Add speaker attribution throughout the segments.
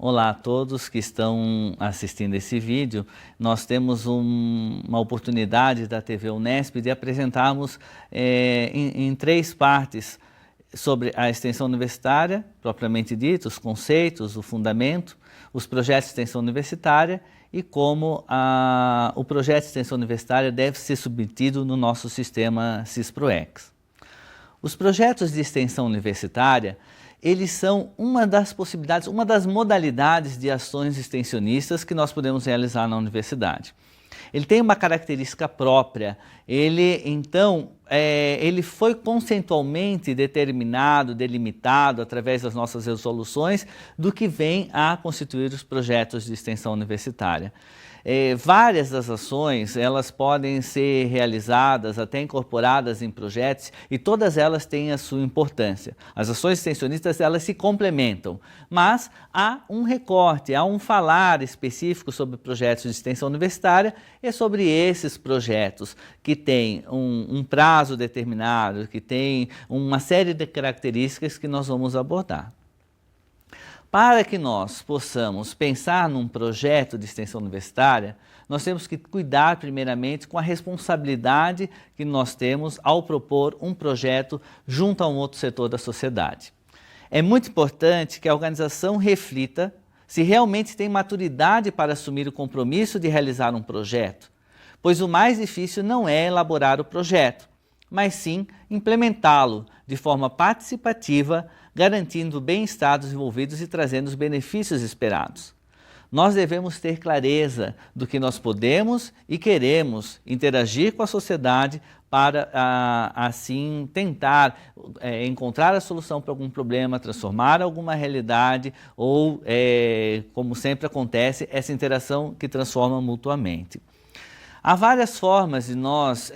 Speaker 1: Olá a todos que estão assistindo esse vídeo. Nós temos uma oportunidade da TV Unesp de apresentarmos em 3 partes sobre a extensão universitária, propriamente dito, os conceitos, o fundamento, os projetos de extensão universitária e como o projeto de extensão universitária deve ser submetido no nosso sistema SIS-PROEX. Os projetos de extensão universitária, eles são uma das possibilidades, uma das modalidades de ações extensionistas que nós podemos realizar na universidade. Ele tem uma característica própria, ele foi conceitualmente determinado, delimitado através das nossas resoluções do que vem a constituir os projetos de extensão universitária. Várias das ações, elas podem ser realizadas, até incorporadas em projetos, e todas elas têm a sua importância. As ações extensionistas, elas se complementam, mas há um recorte, há um falar específico sobre projetos de extensão universitária e sobre esses projetos que têm um prazo determinado, que têm uma série de características que nós vamos abordar. Para que nós possamos pensar num projeto de extensão universitária, nós temos que cuidar primeiramente com a responsabilidade que nós temos ao propor um projeto junto a um outro setor da sociedade. É muito importante que a organização reflita se realmente tem maturidade para assumir o compromisso de realizar um projeto, pois o mais difícil não é elaborar o projeto, mas sim implementá-lo de forma participativa, garantindo o bem-estar dos envolvidos e trazendo os benefícios esperados. Nós devemos ter clareza do que nós podemos e queremos interagir com a sociedade para, assim, tentar encontrar a solução para algum problema, transformar alguma realidade ou, como sempre acontece, essa interação que transforma mutuamente. Há várias formas de nós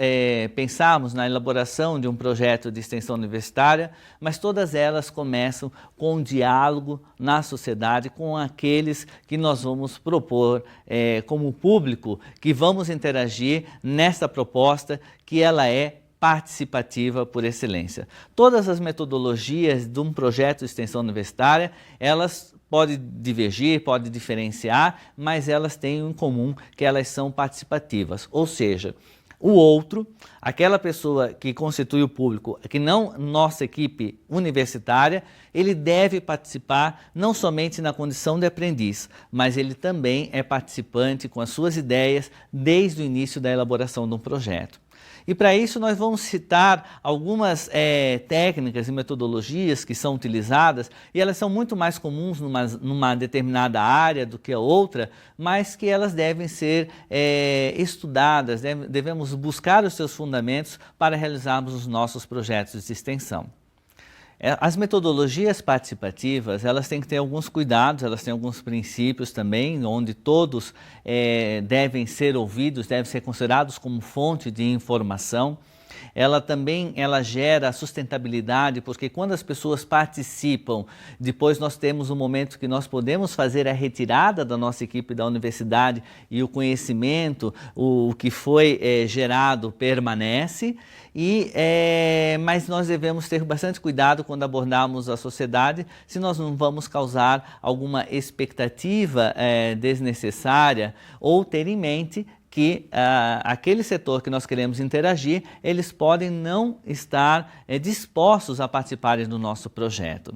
Speaker 1: pensarmos na elaboração de um projeto de extensão universitária, mas todas elas começam com um diálogo na sociedade, com aqueles que nós vamos propor como público, que vamos interagir nesta proposta que ela é participativa por excelência. Todas as metodologias de um projeto de extensão universitária, elas podem divergir, podem diferenciar, mas elas têm em comum que elas são participativas, ou seja, o outro, aquela pessoa que constitui o público, que não nossa equipe universitária, ele deve participar não somente na condição de aprendiz, mas ele também é participante com as suas ideias desde o início da elaboração de um projeto. E para isso nós vamos citar algumas técnicas e metodologias que são utilizadas, e elas são muito mais comuns numa determinada área do que a outra, mas que elas devem ser estudadas, devemos buscar os seus fundamentos para realizarmos os nossos projetos de extensão. As metodologias participativas, elas têm que ter alguns cuidados, elas têm alguns princípios também, onde todos devem ser ouvidos, devem ser considerados como fonte de informação. Ela gera sustentabilidade, porque quando as pessoas participam, depois nós temos um momento que nós podemos fazer a retirada da nossa equipe da universidade e o conhecimento, o que foi gerado permanece, mas nós devemos ter bastante cuidado quando abordarmos a sociedade, se nós não vamos causar alguma expectativa desnecessária ou ter em mente que aquele setor que nós queremos interagir, eles podem não estar dispostos a participarem do nosso projeto.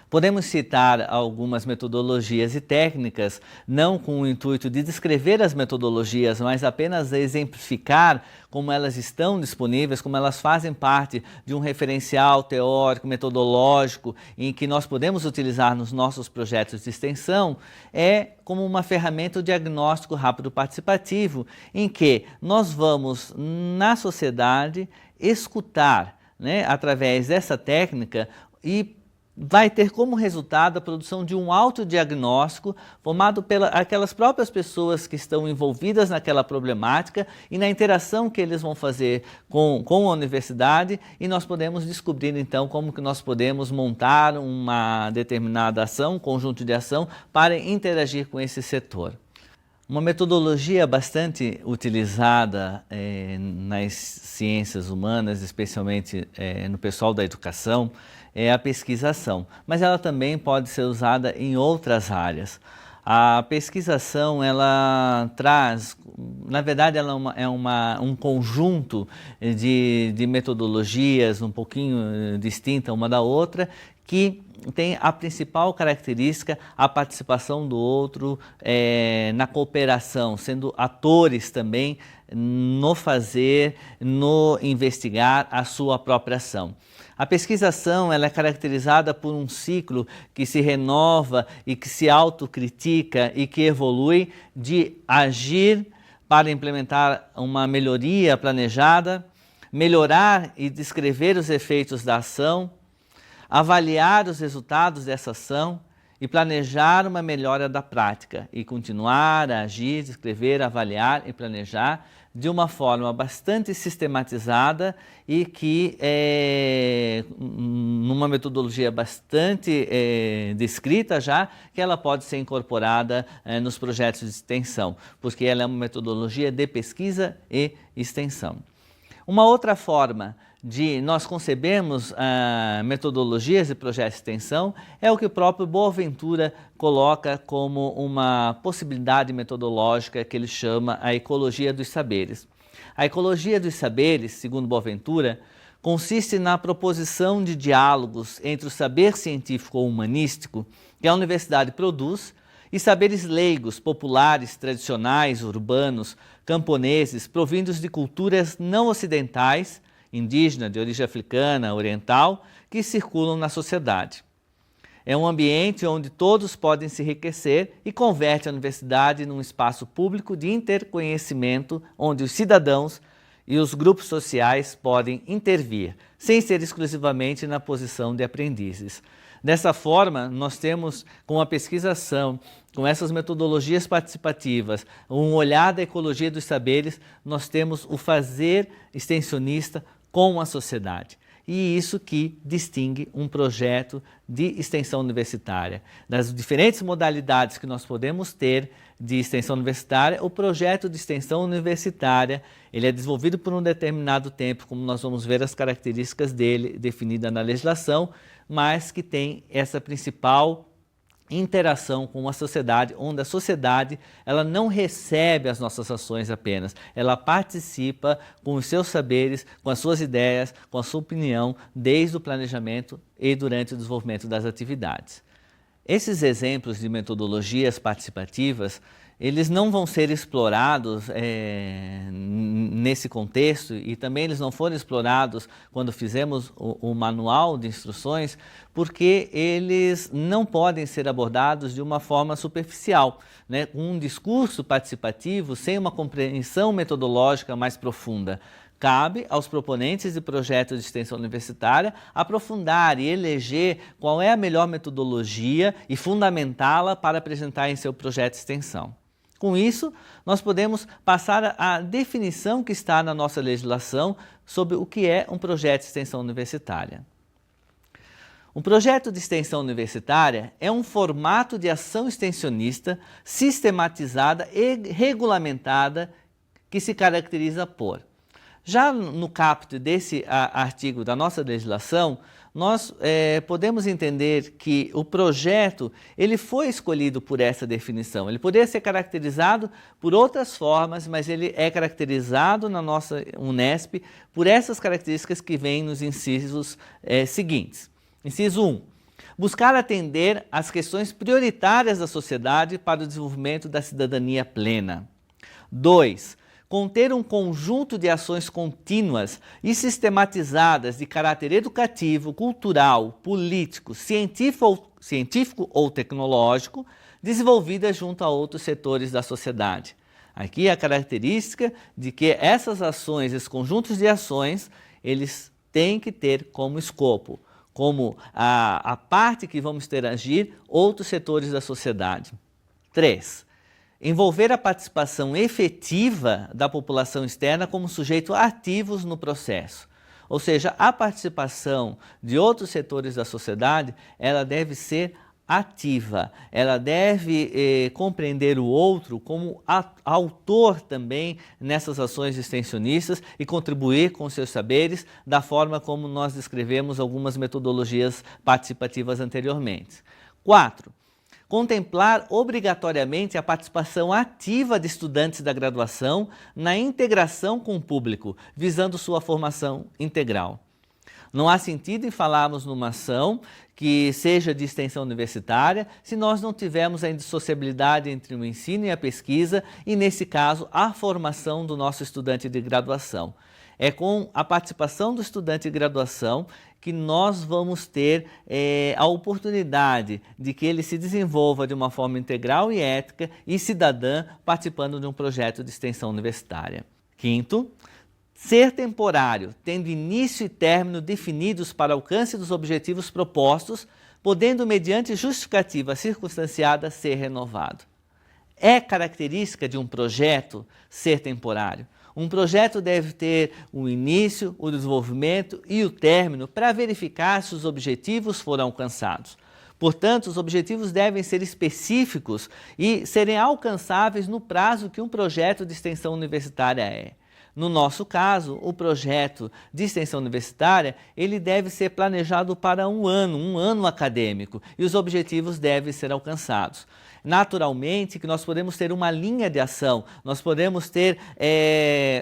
Speaker 1: Podemos citar algumas metodologias e técnicas, não com o intuito de descrever as metodologias, mas apenas exemplificar como elas estão disponíveis, como elas fazem parte de um referencial teórico, metodológico, em que nós podemos utilizar nos nossos projetos de extensão, como uma ferramenta de diagnóstico rápido participativo, em que nós vamos, na sociedade, escutar, através dessa técnica e vai ter como resultado a produção de um autodiagnóstico formado pelas aquelas próprias pessoas que estão envolvidas naquela problemática e na interação que eles vão fazer com a universidade, e nós podemos descobrir então como que nós podemos montar uma determinada ação, um conjunto de ação para interagir com esse setor. Uma metodologia bastante utilizada nas ciências humanas, especialmente no pessoal da educação, é a pesquisação, mas ela também pode ser usada em outras áreas. A pesquisação, ela traz, na verdade, ela é um conjunto de metodologias um pouquinho distinta uma da outra, que tem a principal característica a participação do outro na cooperação, sendo atores também no fazer, no investigar a sua própria ação. A pesquisação ela é caracterizada por um ciclo que se renova e que se autocritica e que evolui de agir para implementar uma melhoria planejada, melhorar e descrever os efeitos da ação, avaliar os resultados dessa ação e planejar uma melhora da prática e continuar a agir, descrever, avaliar e planejar de uma forma bastante sistematizada e que numa metodologia bastante descrita já, que ela pode ser incorporada nos projetos de extensão, porque ela é uma metodologia de pesquisa e extensão. Uma outra forma de nós concebermos metodologias e projetos de extensão é o que o próprio Boaventura coloca como uma possibilidade metodológica que ele chama a ecologia dos saberes. A ecologia dos saberes, segundo Boaventura, consiste na proposição de diálogos entre o saber científico ou humanístico que a universidade produz e saberes leigos, populares, tradicionais, urbanos, camponeses, provindos de culturas não ocidentais, indígena, de origem africana, oriental, que circulam na sociedade. É um ambiente onde todos podem se enriquecer e converte a universidade num espaço público de interconhecimento, onde os cidadãos e os grupos sociais podem intervir, sem ser exclusivamente na posição de aprendizes. Dessa forma, nós temos, com a pesquisação, com essas metodologias participativas, um olhar da ecologia dos saberes, nós temos o fazer extensionista com a sociedade. E isso que distingue um projeto de extensão universitária. Das diferentes modalidades que nós podemos ter de extensão universitária, o projeto de extensão universitária, ele é desenvolvido por um determinado tempo, como nós vamos ver as características dele definida na legislação, mas que tem essa principal interação com a sociedade, onde a sociedade ela não recebe as nossas ações apenas, ela participa com os seus saberes, com as suas ideias, com a sua opinião, desde o planejamento e durante o desenvolvimento das atividades. Esses exemplos de metodologias participativas, eles não vão ser explorados nesse contexto e também eles não foram explorados quando fizemos o manual de instruções, porque eles não podem ser abordados de uma forma superficial, né? Um discurso participativo sem uma compreensão metodológica mais profunda. Cabe aos proponentes de projetos de extensão universitária aprofundar e eleger qual é a melhor metodologia e fundamentá-la para apresentar em seu projeto de extensão. Com isso, nós podemos passar à definição que está na nossa legislação sobre o que é um projeto de extensão universitária. Um projeto de extensão universitária é um formato de ação extensionista sistematizada e regulamentada que se caracteriza por. Já no caput desse artigo da nossa legislação, nós podemos entender que o projeto ele foi escolhido por essa definição. Ele poderia ser caracterizado por outras formas, mas ele é caracterizado na nossa Unesp por essas características que vêm nos incisos seguintes. Inciso 1. Buscar atender às questões prioritárias da sociedade para o desenvolvimento da cidadania plena. 2. Conter um conjunto de ações contínuas e sistematizadas de caráter educativo, cultural, político, científico ou tecnológico, desenvolvidas junto a outros setores da sociedade. Aqui a característica de que essas ações, esses conjuntos de ações, eles têm que ter como escopo, como a parte que vamos interagir, outros setores da sociedade. 3. Envolver a participação efetiva da população externa como sujeitos ativos no processo. Ou seja, a participação de outros setores da sociedade, ela deve ser ativa, ela deve compreender o outro como autor também nessas ações extensionistas e contribuir com seus saberes da forma como nós descrevemos algumas metodologias participativas anteriormente. 4. Contemplar obrigatoriamente a participação ativa de estudantes da graduação na integração com o público, visando sua formação integral. Não há sentido em falarmos numa ação que seja de extensão universitária se nós não tivermos a indissociabilidade entre o ensino e a pesquisa e, nesse caso, a formação do nosso estudante de graduação. É com a participação do estudante de graduação que nós vamos ter a oportunidade de que ele se desenvolva de uma forma integral e ética e cidadã participando de um projeto de extensão universitária. 5º, ser temporário, tendo início e término definidos para alcance dos objetivos propostos, podendo, mediante justificativa circunstanciada, ser renovado. É característica de um projeto ser temporário. Um projeto deve ter o início, o desenvolvimento e o término para verificar se os objetivos foram alcançados. Portanto, os objetivos devem ser específicos e serem alcançáveis no prazo que um projeto de extensão universitária é. No nosso caso, o projeto de extensão universitária, ele deve ser planejado para um ano acadêmico, e os objetivos devem ser alcançados. Naturalmente que nós podemos ter uma linha de ação, nós podemos ter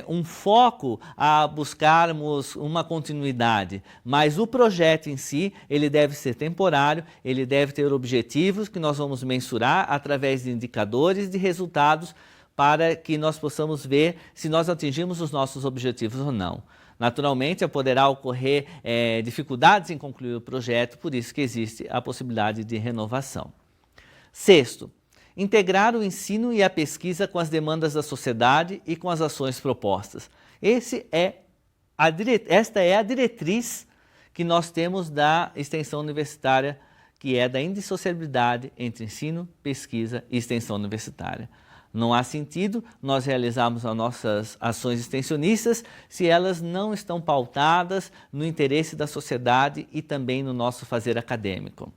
Speaker 1: um foco a buscarmos uma continuidade, mas o projeto em si, ele deve ser temporário, ele deve ter objetivos que nós vamos mensurar através de indicadores de resultados para que nós possamos ver se nós atingimos os nossos objetivos ou não. Naturalmente, poderá ocorrer dificuldades em concluir o projeto, por isso que existe a possibilidade de renovação. 6º, integrar o ensino e a pesquisa com as demandas da sociedade e com as ações propostas. Esta é a diretriz que nós temos da extensão universitária, que é da indissociabilidade entre ensino, pesquisa e extensão universitária. Não há sentido nós realizarmos as nossas ações extensionistas se elas não estão pautadas no interesse da sociedade e também no nosso fazer acadêmico,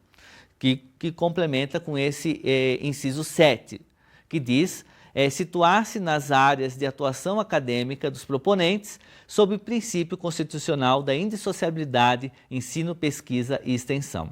Speaker 1: que complementa com esse inciso 7, que diz situar-se nas áreas de atuação acadêmica dos proponentes sob o princípio constitucional da indissociabilidade, ensino, pesquisa e extensão.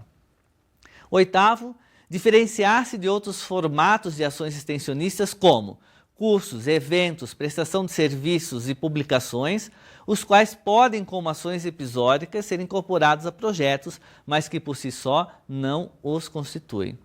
Speaker 1: 8º, diferenciar-se de outros formatos de ações extensionistas como cursos, eventos, prestação de serviços e publicações, os quais podem, como ações episódicas, ser incorporados a projetos, mas que por si só não os constituem.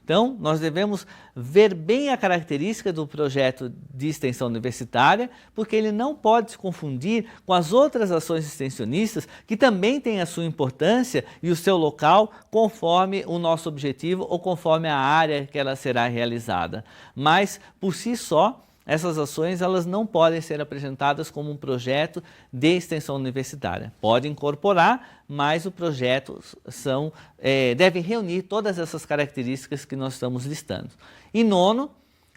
Speaker 1: Então, nós devemos ver bem a característica do projeto de extensão universitária, porque ele não pode se confundir com as outras ações extensionistas, que também têm a sua importância e o seu local conforme o nosso objetivo ou conforme a área que ela será realizada. Mas, por si só, essas ações elas não podem ser apresentadas como um projeto de extensão universitária. Pode incorporar, mas o projeto deve reunir todas essas características que nós estamos listando. E 9º,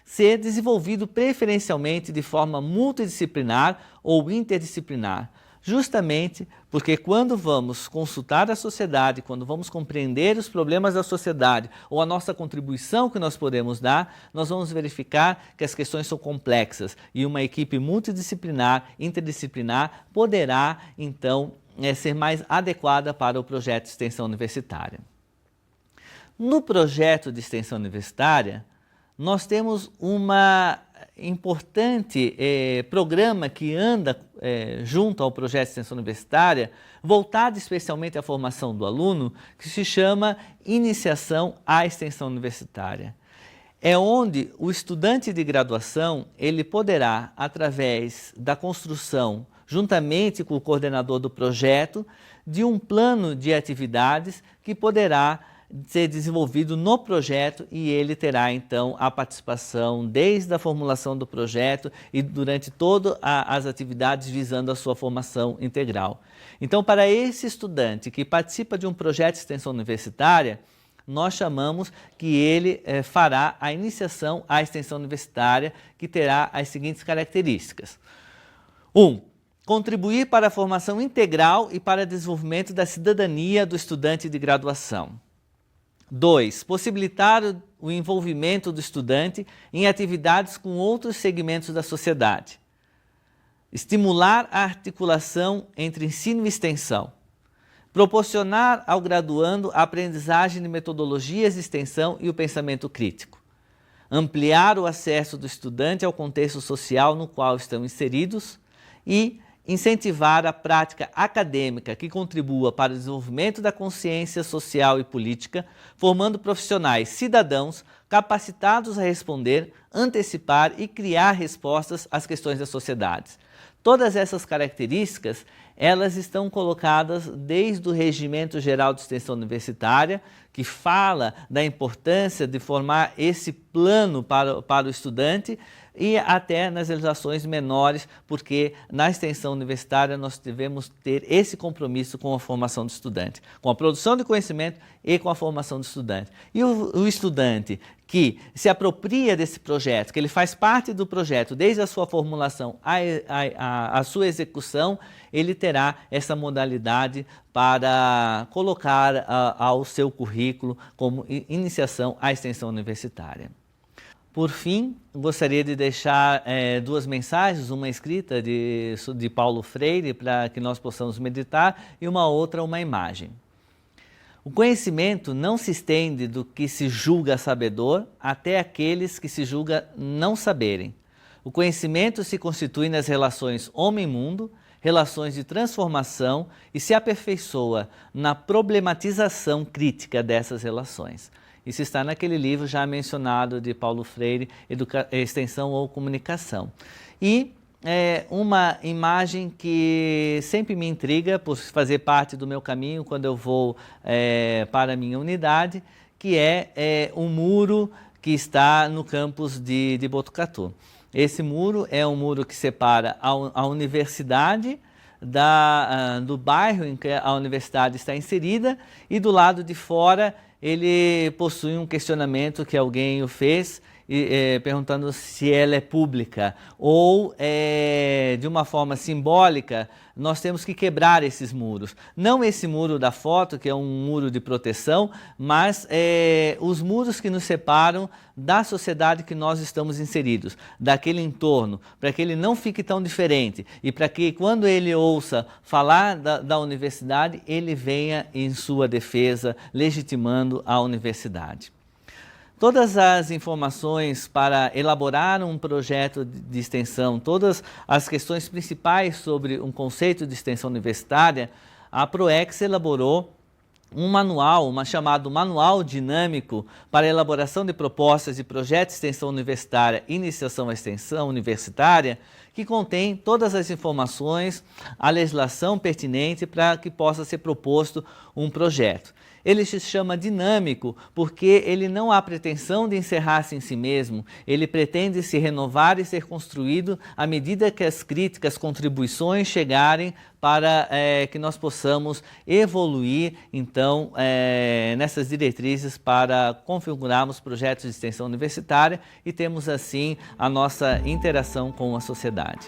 Speaker 1: ser desenvolvido preferencialmente de forma multidisciplinar ou interdisciplinar. Justamente porque quando vamos consultar a sociedade, quando vamos compreender os problemas da sociedade ou a nossa contribuição que nós podemos dar, nós vamos verificar que as questões são complexas e uma equipe multidisciplinar, interdisciplinar, poderá então ser mais adequada para o projeto de extensão universitária. No projeto de extensão universitária, nós temos uma importante programa que anda junto ao projeto de extensão universitária, voltado especialmente à formação do aluno, que se chama Iniciação à Extensão Universitária. É onde o estudante de graduação ele poderá, através da construção, juntamente com o coordenador do projeto, de um plano de atividades que poderá ser desenvolvido no projeto e ele terá então a participação desde a formulação do projeto e durante todas as atividades visando a sua formação integral. Então, para esse estudante que participa de um projeto de extensão universitária, nós chamamos que ele fará a iniciação à extensão universitária, que terá as seguintes características. 1. Contribuir para a formação integral e para o desenvolvimento da cidadania do estudante de graduação. 2. Possibilitar o envolvimento do estudante em atividades com outros segmentos da sociedade. Estimular a articulação entre ensino e extensão. Proporcionar ao graduando a aprendizagem de metodologias de extensão e o pensamento crítico. Ampliar o acesso do estudante ao contexto social no qual estão inseridos e incentivar a prática acadêmica que contribua para o desenvolvimento da consciência social e política, formando profissionais cidadãos capacitados a responder, antecipar e criar respostas às questões das sociedades. Todas essas características, elas estão colocadas desde o Regimento Geral de Extensão Universitária, que fala da importância de formar esse plano para o estudante, e até nas legislações menores, porque na extensão universitária nós devemos ter esse compromisso com a formação do estudante, com a produção de conhecimento e com a formação do estudante. E o estudante que se apropria desse projeto, que ele faz parte do projeto desde a sua formulação à sua execução, ele terá essa modalidade para colocar ao seu currículo como iniciação à extensão universitária. Por fim, gostaria de deixar duas mensagens, uma escrita de Paulo Freire, para que nós possamos meditar, e uma outra, uma imagem. O conhecimento não se estende do que se julga sabedor até aqueles que se julga não saberem. O conhecimento se constitui nas relações homem-mundo, relações de transformação, e se aperfeiçoa na problematização crítica dessas relações. Isso está naquele livro já mencionado de Paulo Freire, Extensão ou Comunicação. E uma imagem que sempre me intriga por fazer parte do meu caminho quando eu vou para a minha unidade, que é um muro que está no campus de Botucatu. Esse muro é um muro que separa a universidade do bairro em que a universidade está inserida, e do lado de fora ele possui um questionamento que alguém o fez, perguntando se ela é pública ou, de uma forma simbólica, nós temos que quebrar esses muros. Não esse muro da foto, que é um muro de proteção, mas os muros que nos separam da sociedade que nós estamos inseridos, daquele entorno, para que ele não fique tão diferente e para que, quando ele ouça falar da universidade, ele venha em sua defesa, legitimando a universidade. Todas as informações para elaborar um projeto de extensão, todas as questões principais sobre um conceito de extensão universitária, a ProEx elaborou um manual, chamado Manual Dinâmico para a elaboração de propostas de projeto de extensão universitária, iniciação à extensão universitária, que contém todas as informações, a legislação pertinente para que possa ser proposto um projeto. Ele se chama dinâmico porque ele não há pretensão de encerrar-se em si mesmo, ele pretende se renovar e ser construído à medida que as críticas, contribuições chegarem para que nós possamos evoluir, então, nessas diretrizes para configurarmos projetos de extensão universitária e termos, assim, a nossa interação com a sociedade.